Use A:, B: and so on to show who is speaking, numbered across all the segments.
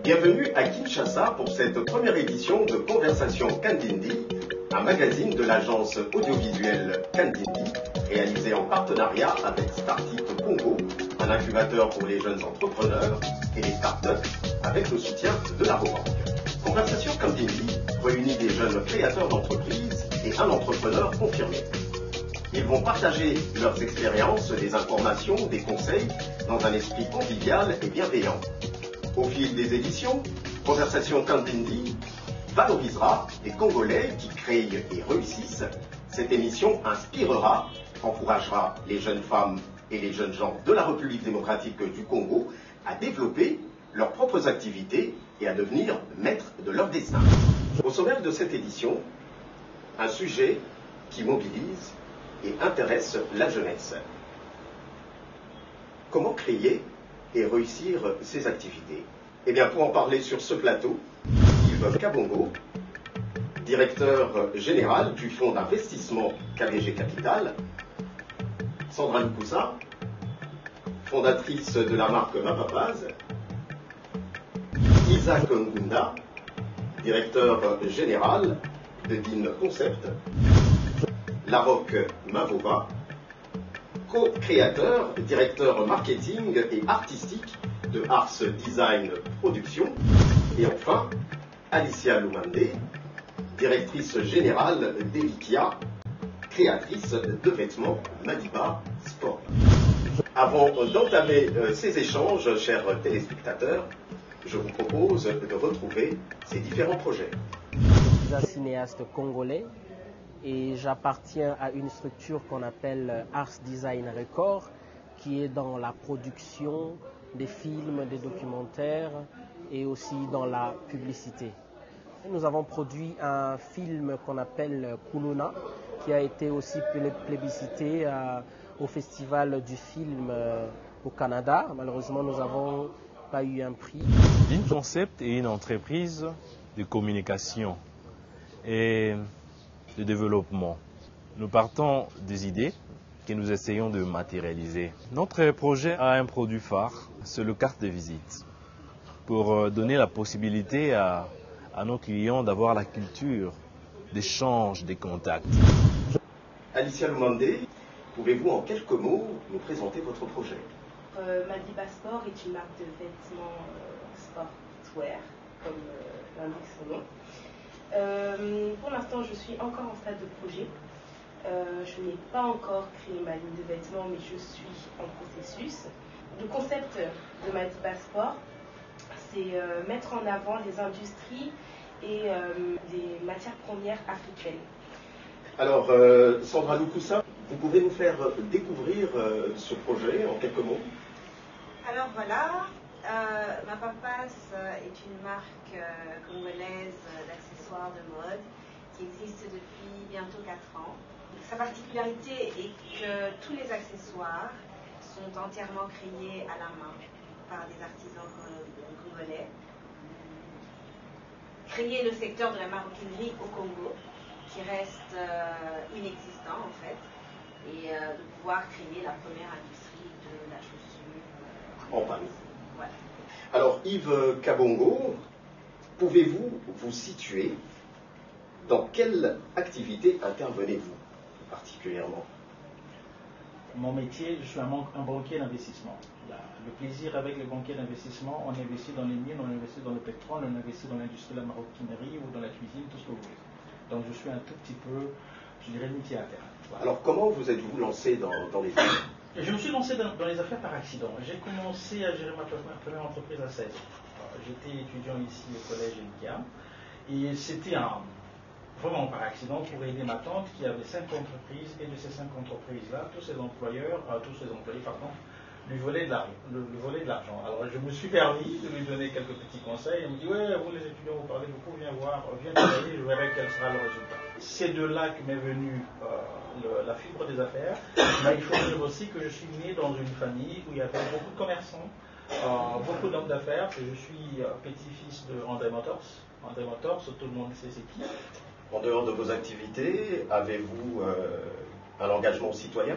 A: Bienvenue à Kinshasa pour cette première édition de Conversation Kandindi, un magazine de l'agence audiovisuelle Kandindi, réalisé en partenariat avec Startip Congo, un incubateur pour les jeunes entrepreneurs, et les startups, avec le soutien de la Rabobank. Conversation Kandindi réunit des jeunes créateurs d'entreprises et un entrepreneur confirmé. Ils vont partager leurs expériences, des informations, des conseils, dans un esprit convivial et bienveillant. Au fil des éditions, Conversation Kandindi valorisera les Congolais qui créent et réussissent. Cette émission inspirera, encouragera les jeunes femmes et les jeunes gens de la République démocratique du Congo à développer leurs propres activités et à devenir maîtres de leur destin. Au sommaire de cette édition, un sujet qui mobilise et intéresse la jeunesse. Comment créer et réussir ses activités? Eh bien, pour en parler sur ce plateau, Yves Kabongo, directeur général du fonds d'investissement KBG Capital, Sandra Lukusa, fondatrice de la marque Mapapaz, Isaac Ngunda, directeur général de DIN Concept, Larocque Mavova, co-créateur, directeur marketing et artistique de Ars Design Production, et enfin Alicia Lumande, directrice générale d'Elikia, créatrice de vêtements Madiba Sport. Avant d'entamer ces échanges, chers téléspectateurs, je vous propose de retrouver ces différents projets.
B: Je suis un cinéaste congolais et j'appartiens à une structure qu'on appelle Ars Design Record, qui est dans la production des films, des documentaires et aussi dans la publicité. Nous avons produit un film qu'on appelle Kuluna, qui a été aussi plébiscité au Festival du film au Canada. Malheureusement, nous n'avons pas eu un prix.
C: DIN Concept est une entreprise de communication et de développement. Nous partons des idées que nous essayons de matérialiser. Notre projet a un produit phare, c'est le carte de visite, pour donner la possibilité à nos clients d'avoir la culture d'échange, des contacts.
A: Alicia Lumande, pouvez-vous en quelques mots nous présenter votre projet?
D: Madiba Sport est une marque de vêtements sportwear, comme l'indique son nom. Pour l'instant, je suis encore en stade de projet. Je n'ai pas encore créé ma ligne de vêtements, mais je suis en processus. Le concept de Madiba Sport, c'est mettre en avant les industries et les matières premières africaines.
A: Alors, Sandra Lukusa, vous pouvez nous faire découvrir ce projet en quelques mots?
E: Alors voilà, Mapapaz est une marque congolaise d'accessoires de mode qui existe depuis bientôt 4 ans. Sa particularité est que tous les accessoires sont entièrement créés à la main par des artisans congolais. Créer le secteur de la maroquinerie au Congo, qui reste inexistant en fait, et de pouvoir créer la première industrie de la chaussure
A: en Paris.
E: Voilà.
A: Alors Yves Kabongo, pouvez-vous vous situer? Dans quelle activité intervenez-vous particulièrement?
F: Mon métier, je suis un banquier d'investissement. Le plaisir avec les banquiers d'investissement, on investit dans les mines, on investit dans le pétrole, on investit dans l'industrie de la maroquinerie ou dans la cuisine, tout ce que vous voulez. Donc je suis un tout petit peu, je dirais, multi-terrain. Voilà.
A: Alors comment vous êtes-vous lancé dans les affaires?
F: Je me suis lancé dans les affaires par accident. J'ai commencé à gérer ma première entreprise à 16 ans. J'étais étudiant ici au collège Elikia et c'était vraiment par accident pour aider ma tante qui avait 5 entreprises, et de ces 5 entreprises-là, tous ses employés lui voler de l'argent. Alors je me suis permis de lui donner quelques petits conseils. Il me dit, ouais, vous les étudiants, vous parlez beaucoup, viens travailler, je verrai quel sera le résultat. C'est de là que m'est venue la fibre des affaires. Mais il faut dire aussi que je suis né dans une famille où il y avait beaucoup de commerçants, beaucoup d'hommes d'affaires. Je suis petit-fils de André Motors. André Motors, tout le monde sait c'est qui.
A: En dehors de vos activités, avez-vous un engagement citoyen?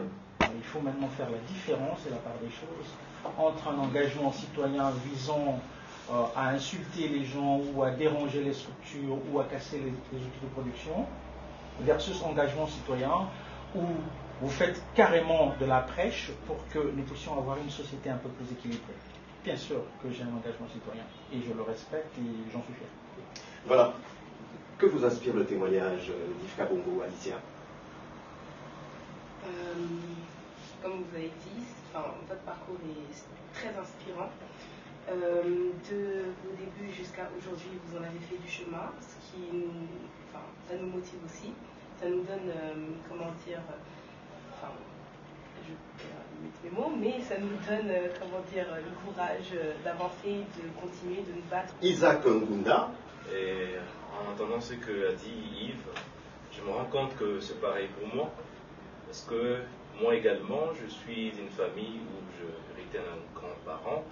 F: Il faut maintenant faire la différence et la part des choses entre un engagement citoyen visant à insulter les gens ou à déranger les structures ou à casser les outils de production versus engagement citoyen où vous faites carrément de la prêche pour que nous puissions avoir une société un peu plus équilibrée. Bien sûr que j'ai un engagement citoyen et je le respecte et j'en suis fier.
A: Voilà. Que vous inspire le témoignage d'Yves Kabongo, Alicia?
D: Comme vous avez dit, votre parcours est très inspirant. De vos débuts jusqu'à aujourd'hui, vous en avez fait du chemin, ce qui ça nous motive aussi. Ça nous donne, je limite mes mots, mais ça nous donne, le courage d'avancer, de continuer, de nous battre.
A: Isaac Ngunda.
C: Et en entendant ce que a dit Yves, je me rends compte que c'est pareil pour moi. Parce que moi également, je suis d'une famille où j'héritais d'un grand-parent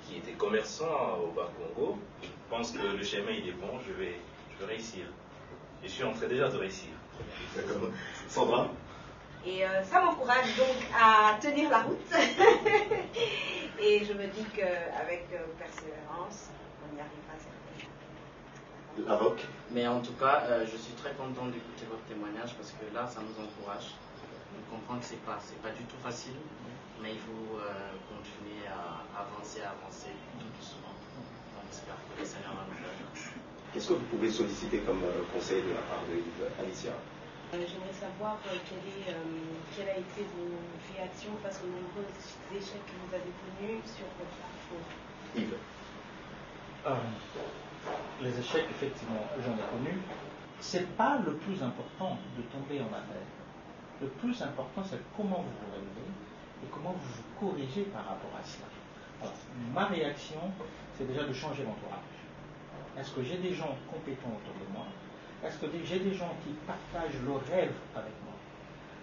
C: qui était commerçant au Bas-Congo. Je pense que le chemin il est bon, je vais réussir. Je suis en train déjà de réussir.
A: D'accord. Sandra?
E: Et ça m'encourage donc à tenir la route. Et je me dis qu'avec persévérance, on y arrivera certainement.
A: La Roque?
G: Mais en tout cas, je suis très content d'écouter votre témoignage parce que là, ça nous encourage. On comprend que c'est pas du tout facile, mais il faut continuer à avancer tout doucement. On espère que le Seigneur va nous faire.
A: Qu'est-ce que vous pouvez solliciter comme conseil de la part de Yves, Alicia?
D: J'aimerais savoir quelle a été vos réactions face aux nombreux échecs que vous avez connus sur votre parcours.
A: Yves?
F: Les échecs, effectivement, j'en ai connus. C'est pas le plus important de tomber en affaire. Le plus important, c'est comment vous vous relevez et comment vous vous corrigez par rapport à cela. Alors, ma réaction, c'est déjà de changer l'entourage. Est-ce que j'ai des gens compétents autour de moi? Est-ce que j'ai des gens qui partagent le rêve avec moi?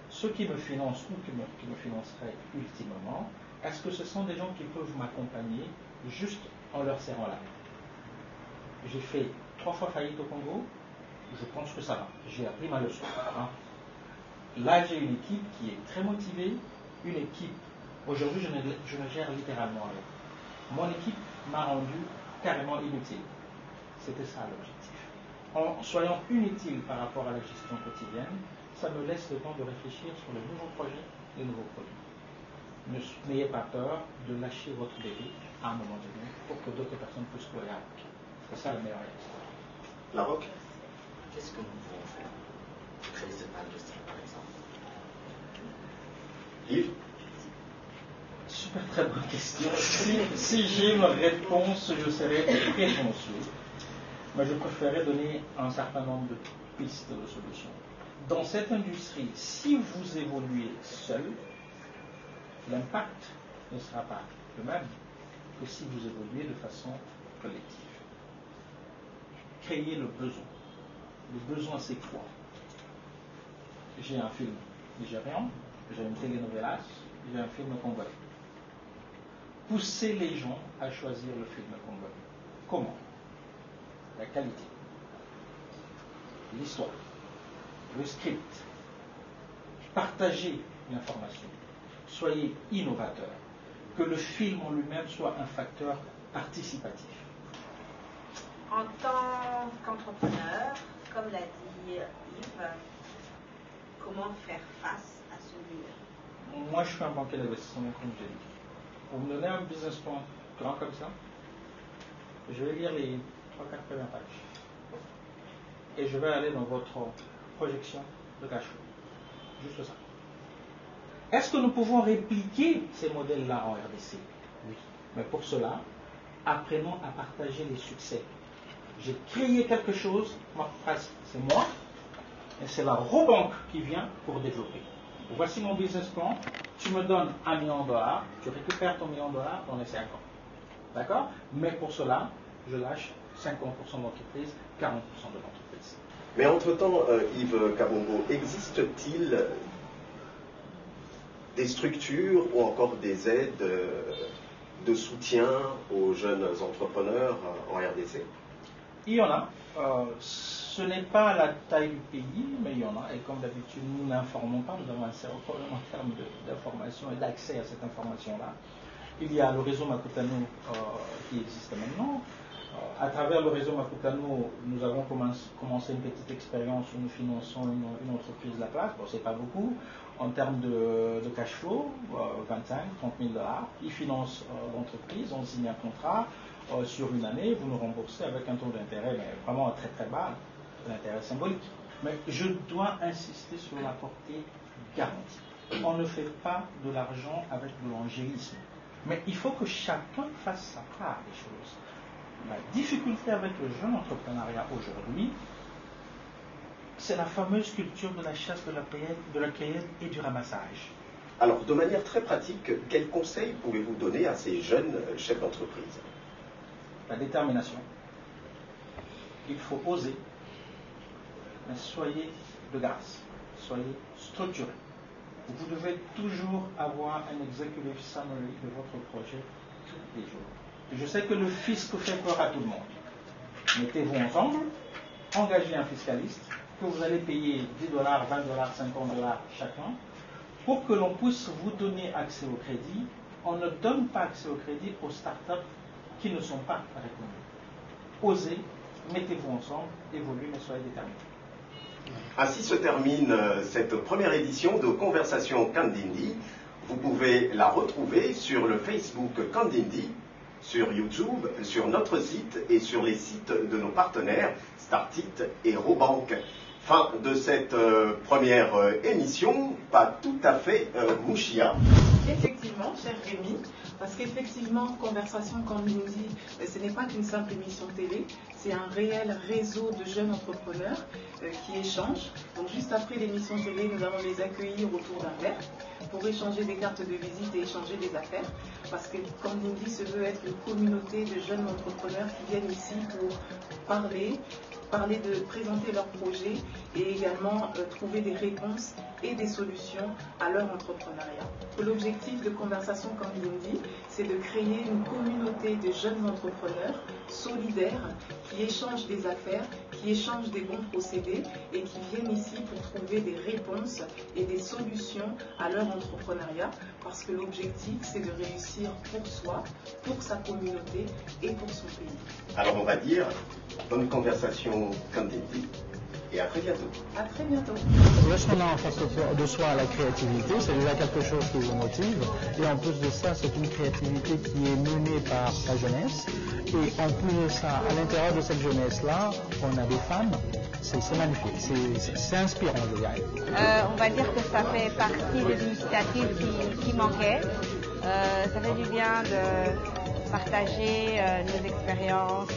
F: Ceux qui me financent ou qui me financeraient ultimement, est-ce que ce sont des gens qui peuvent m'accompagner juste en leur serrant la main? J'ai fait 3 fois faillite au Congo, je pense que ça va. J'ai appris ma leçon. Là, j'ai une équipe qui est très motivée, une équipe, aujourd'hui je me gère littéralement avec. Mon équipe m'a rendu carrément inutile. C'était ça l'objectif. En soyant inutile par rapport à la gestion quotidienne, ça me laisse le temps de réfléchir sur les nouveaux projets, les nouveaux produits. N'ayez pas peur de lâcher votre bébé à un moment donné pour que d'autres personnes puissent courir avec. C'est ça le meilleur exemple.
A: La Roque?
G: Qu'est-ce que nous pouvons faire pour créer cette industrie, par exemple?
A: Yves?
F: Super très bonne question. Si j'ai une réponse, je serais très chanceux. Mais je préférerais donner un certain nombre de pistes de solutions. Dans cette industrie, si vous évoluez seul, l'impact ne sera pas le même que si vous évoluez de façon collective. Créer le besoin. Le besoin, c'est quoi? J'ai un film nigérian, j'ai une telenovelas, j'ai un film congolais. Pousser les gens à choisir le film congolais. Comment? La qualité, l'histoire, le script, partagez l'information, soyez innovateur, que le film en lui-même soit un facteur participatif.
E: En tant qu'entrepreneur, comme l'a dit Yves, comment faire face à ce mur?
F: Moi, je suis un banquier d'investissement, comme j'ai dit. Vous me donnez un business plan grand comme ça, je vais lire les 3-4 premières pages. Et je vais aller dans votre projection de cash flow. Juste ça. Est-ce que nous pouvons répliquer ces modèles-là en RDC? Oui. Mais pour cela, apprenons à partager les succès. J'ai créé quelque chose, ma phrase, c'est moi, et c'est la Robank qui vient pour développer. Voici mon business plan, tu me donnes $1 million, tu récupères ton $1 million dans les 5 ans. D'accord? Mais pour cela, je lâche 50% de l'entreprise, 40% de l'entreprise.
A: Mais entre-temps, Yves Kabongo, existe-t-il des structures ou encore des aides de soutien aux jeunes entrepreneurs en RDC?
F: Il y en a. Ce n'est pas la taille du pays, mais il y en a. Et comme d'habitude, nous n'informons pas. Nous avons un sérieux problème en termes d'information et d'accès à cette information-là. Il y a le réseau Makutano qui existe maintenant. À travers le réseau Makutano, nous avons commencé une petite expérience où nous finançons une entreprise de la place. Bon, c'est pas beaucoup. En termes de cash flow, 25, 30 000 $. Ils financent l'entreprise, on signe un contrat sur une année, vous nous remboursez avec un taux d'intérêt, mais vraiment très très bas, l'intérêt symbolique. Mais je dois insister sur la portée garantie. On ne fait pas de l'argent avec de l'angélisme. Mais il faut que chacun fasse sa part des choses. La difficulté avec le jeune entrepreneuriat aujourd'hui, c'est la fameuse culture de la chasse, de la cueillette et du ramassage.
A: Alors, de manière très pratique, quels conseils pouvez-vous donner à ces jeunes chefs d'entreprise?
F: La détermination. Il faut oser, mais soyez de grâce, soyez structurés. Vous devez toujours avoir un executive summary de votre projet tous les jours. Et je sais que le fisc fait peur à tout le monde. Mettez-vous ensemble, engagez un fiscaliste que vous allez payer $10, $20, $50 chacun pour que l'on puisse vous donner accès au crédit. On ne donne pas accès au crédit aux startups qui ne sont pas reconnus. Osez, mettez-vous ensemble, évoluez, mais soyez déterminés.
A: Ainsi se termine cette première édition de Conversation Kandindi. Vous pouvez la retrouver sur le Facebook Kandindi, sur YouTube, sur notre site et sur les sites de nos partenaires Startit et Robank. Fin de cette première émission, pas tout à fait Mouchia.
H: Effectivement, cher Rémi, parce qu'effectivement, Conversation Kandindi, ce n'est pas qu'une simple émission télé, c'est un réel réseau de jeunes entrepreneurs qui échangent. Donc juste après l'émission télé, nous allons les accueillir autour d'un verre pour échanger des cartes de visite et échanger des affaires. Parce que Kandindi se veut être une communauté de jeunes entrepreneurs qui viennent ici pour parler de présenter leurs projets et également trouver des réponses et des solutions à leur entrepreneuriat. L'objectif de Conversation Kandindi, c'est de créer une communauté de jeunes entrepreneurs solidaires qui échangent des affaires, qui échangent des bons procédés et qui viennent ici pour trouver des réponses et des solutions à leur entrepreneuriat, parce que l'objectif, c'est de réussir pour soi, pour sa communauté et pour son pays.
A: Alors on va dire, bonne conversation Kandindi et à très bientôt.
H: À très bientôt.
I: Lorsqu'on a en face de soi la créativité, c'est déjà quelque chose qui vous motive. Et en plus de ça, c'est une créativité qui est menée par la jeunesse. Et en plus de ça, à l'intérieur de cette jeunesse-là, on a des femmes. C'est magnifique, c'est inspirant, je dirais.
J: On va dire que ça fait partie des initiatives qui manquaient. Ça fait du bien de partager nos expériences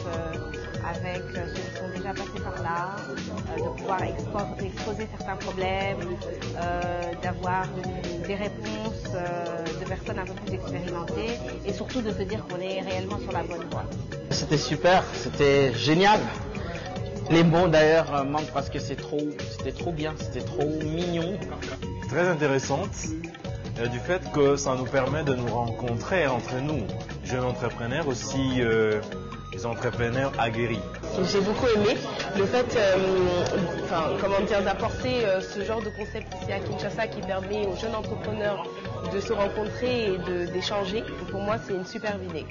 J: avec ceux qui sont déjà passés par là, de pouvoir exposer certains problèmes, d'avoir des réponses de personnes un peu plus expérimentées et surtout de se dire qu'on est réellement sur la bonne voie.
K: C'était super, c'était génial. Les mots d'ailleurs manquent parce que c'était trop bien, c'était trop mignon.
C: Très intéressante du fait que ça nous permet de nous rencontrer entre nous, jeunes entrepreneurs aussi, les entrepreneurs aguerris.
L: J'ai beaucoup aimé le fait d'apporter ce genre de concept ici à Kinshasa qui permet aux jeunes entrepreneurs de se rencontrer et d'échanger. Pour moi, c'est une superbe idée.